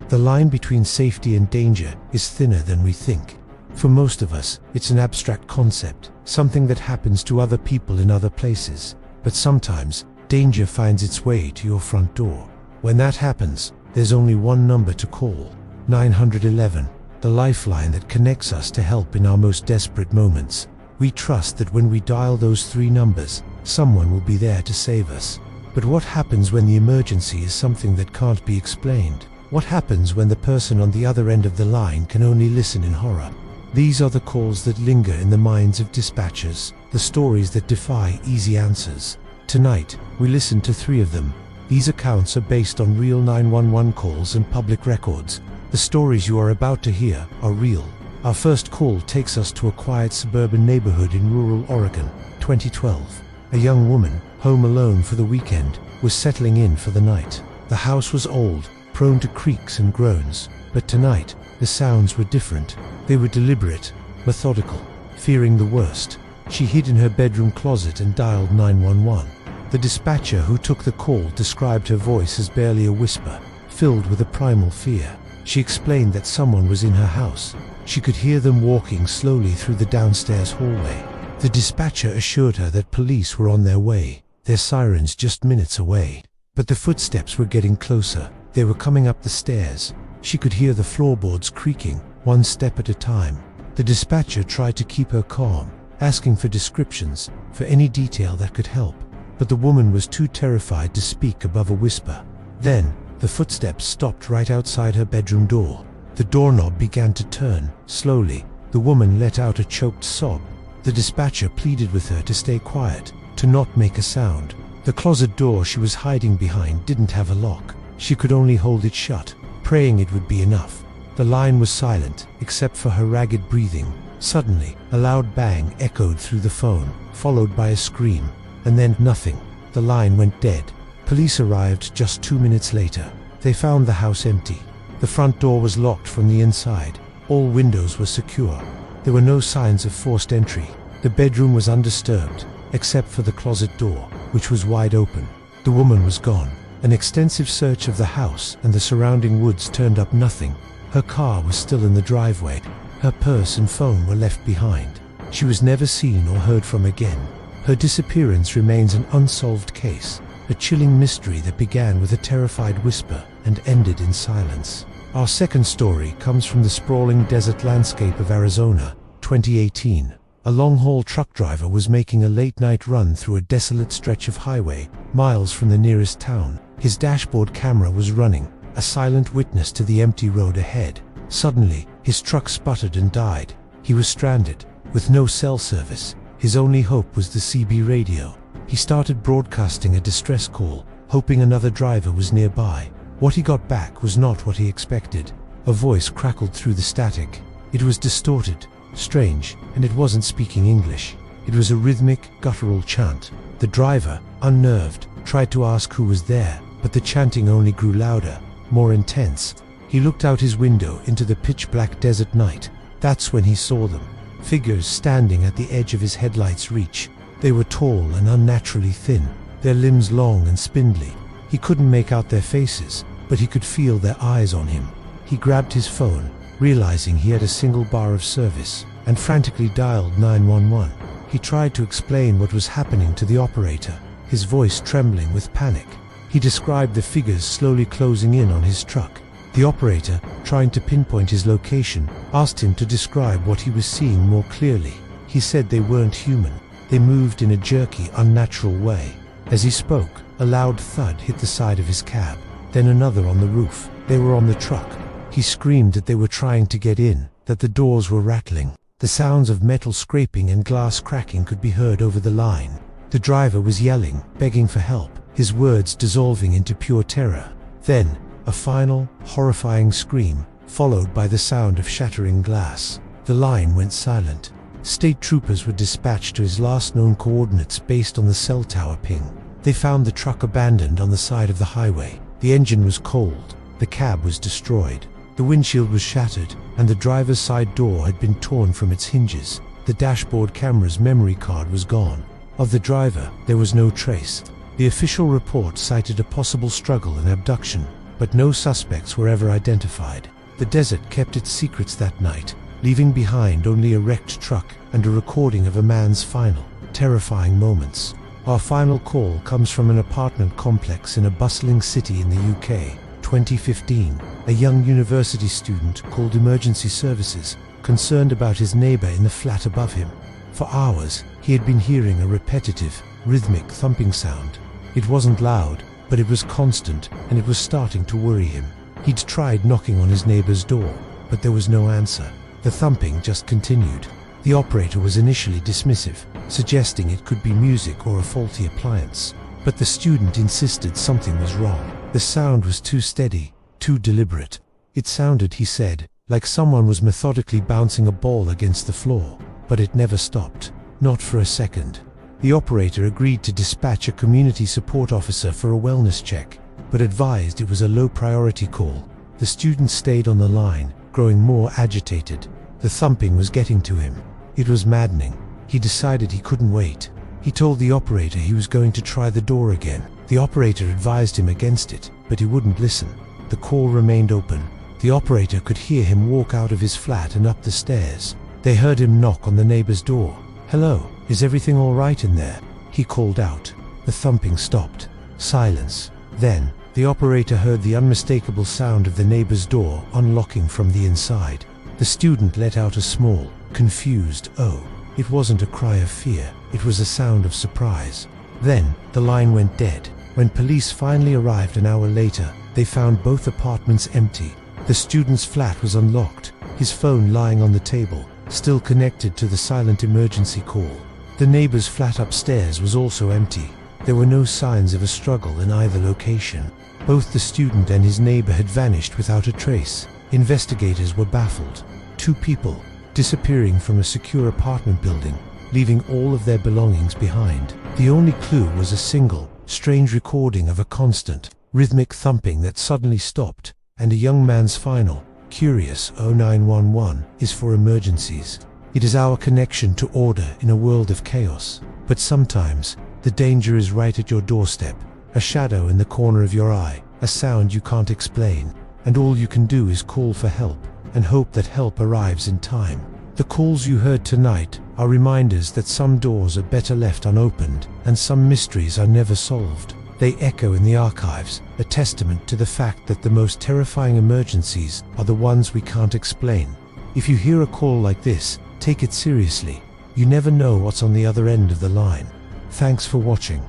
The line between safety and danger is thinner than we think. For most of us, it's an abstract concept, something that happens to other people in other places. But sometimes, danger finds its way to your front door. When that happens, there's only one number to call: 911, the lifeline that connects us to help in our most desperate moments. We trust that when we dial those 3 numbers, someone will be there to save us. But what happens when the emergency is something that can't be explained? What happens when the person on the other end of the line can only listen in horror? These are the calls that linger in the minds of dispatchers, the stories that defy easy answers. Tonight, we listen to 3 of them. These accounts are based on real 911 calls and public records. The stories you are about to hear are real. Our first call takes us to a quiet suburban neighborhood in rural Oregon, 2012. A young woman, home alone for the weekend, was settling in for the night. The house was old, prone to creaks and groans, but tonight, the sounds were different. They were deliberate, methodical. Fearing the worst, she hid in her bedroom closet and dialed 911. The dispatcher who took the call described her voice as barely a whisper, filled with a primal fear. She explained that someone was in her house. She could hear them walking slowly through the downstairs hallway. The dispatcher assured her that police were on their way, their sirens just minutes away. But the footsteps were getting closer. They were coming up the stairs. She could hear the floorboards creaking, one step at a time. The dispatcher tried to keep her calm, asking for descriptions, for any detail that could help. But the woman was too terrified to speak above a whisper. Then, the footsteps stopped right outside her bedroom door. The doorknob began to turn. Slowly, the woman let out a choked sob. The dispatcher pleaded with her to stay quiet, to not make a sound. The closet door she was hiding behind didn't have a lock. She could only hold it shut, praying it would be enough. The line was silent, except for her ragged breathing. Suddenly, a loud bang echoed through the phone, followed by a scream. And then nothing. The line went dead. Police arrived just 2 minutes later. They found the house empty. The front door was locked from the inside. All windows were secure. There were no signs of forced entry. The bedroom was undisturbed, except for the closet door, which was wide open. The woman was gone. An extensive search of the house and the surrounding woods turned up nothing. Her car was still in the driveway. Her purse and phone were left behind. She was never seen or heard from again. Her disappearance remains an unsolved case, a chilling mystery that began with a terrified whisper and ended in silence. Our second story comes from the sprawling desert landscape of Arizona, 2018. A long-haul truck driver was making a late-night run through a desolate stretch of highway, miles from the nearest town. His dashboard camera was running, a silent witness to the empty road ahead. Suddenly, his truck sputtered and died. He was stranded, with no cell service. His only hope was the CB radio. He started broadcasting a distress call, hoping another driver was nearby. What he got back was not what he expected. A voice crackled through the static. It was distorted, strange, and it wasn't speaking English. It was a rhythmic, guttural chant. The driver, unnerved, tried to ask who was there, but the chanting only grew louder, more intense. He looked out his window into the pitch-black desert night. That's when he saw them. Figures standing at the edge of his headlight's reach. They were tall and unnaturally thin, their limbs long and spindly. He couldn't make out their faces, but he could feel their eyes on him. He grabbed his phone, realizing he had a single bar of service, and frantically dialed 911. He tried to explain what was happening to the operator, his voice trembling with panic. He described the figures slowly closing in on his truck. The operator, trying to pinpoint his location, asked him to describe what he was seeing more clearly. He said they weren't human. They moved in a jerky, unnatural way. As he spoke, a loud thud hit the side of his cab, then another on the roof. They were on the truck. He screamed that they were trying to get in, that the doors were rattling. The sounds of metal scraping and glass cracking could be heard over the line. The driver was yelling, begging for help, his words dissolving into pure terror. Then, a final, horrifying scream, followed by the sound of shattering glass. The line went silent. State troopers were dispatched to his last known coordinates based on the cell tower ping. They found the truck abandoned on the side of the highway. The engine was cold. The cab was destroyed. The windshield was shattered, and the driver's side door had been torn from its hinges. The dashboard camera's memory card was gone. Of the driver, there was no trace. The official report cited a possible struggle and abduction. but no suspects were ever identified. The desert kept its secrets that night, leaving behind only a wrecked truck and a recording of a man's final, terrifying moments. Our final call comes from an apartment complex in a bustling city in the UK. 2015, a young university student called emergency services, concerned about his neighbor in the flat above him. For hours, he had been hearing a repetitive, rhythmic thumping sound. It wasn't loud, but it was constant, and it was starting to worry him. He'd tried knocking on his neighbor's door, but there was no answer. The thumping just continued. The operator was initially dismissive, suggesting it could be music or a faulty appliance. But the student insisted something was wrong. The sound was too steady, too deliberate. It sounded, he said, like someone was methodically bouncing a ball against the floor. But it never stopped. Not for a second. The operator agreed to dispatch a community support officer for a wellness check, but advised it was a low-priority call. The student stayed on the line, growing more agitated. The thumping was getting to him. It was maddening. He decided he couldn't wait. He told the operator he was going to try the door again. The operator advised him against it, but he wouldn't listen. The call remained open. The operator could hear him walk out of his flat and up the stairs. They heard him knock on the neighbor's door. "Hello, is everything all right in there?" he called out. The thumping stopped. Silence. Then, the operator heard the unmistakable sound of the neighbor's door unlocking from the inside. The student let out a small, confused "oh." It wasn't a cry of fear, it was a sound of surprise. Then, the line went dead. When police finally arrived an hour later, they found both apartments empty. The student's flat was unlocked, his phone lying on the table, still connected to the silent emergency call. The neighbor's flat upstairs was also empty. There were no signs of a struggle in either location. Both the student and his neighbor had vanished without a trace. Investigators were baffled. Two people disappearing from a secure apartment building, leaving all of their belongings behind. The only clue was a single, strange recording of a constant, rhythmic thumping that suddenly stopped, and a young man's final, curious 0911, is for emergencies. It is our connection to order in a world of chaos. But sometimes, the danger is right at your doorstep, a shadow in the corner of your eye, a sound you can't explain, and all you can do is call for help, and hope that help arrives in time. The calls you heard tonight are reminders that some doors are better left unopened, and some mysteries are never solved. They echo in the archives, a testament to the fact that the most terrifying emergencies are the ones we can't explain. If you hear a call like this, take it seriously. You never know what's on the other end of the line. Thanks for watching.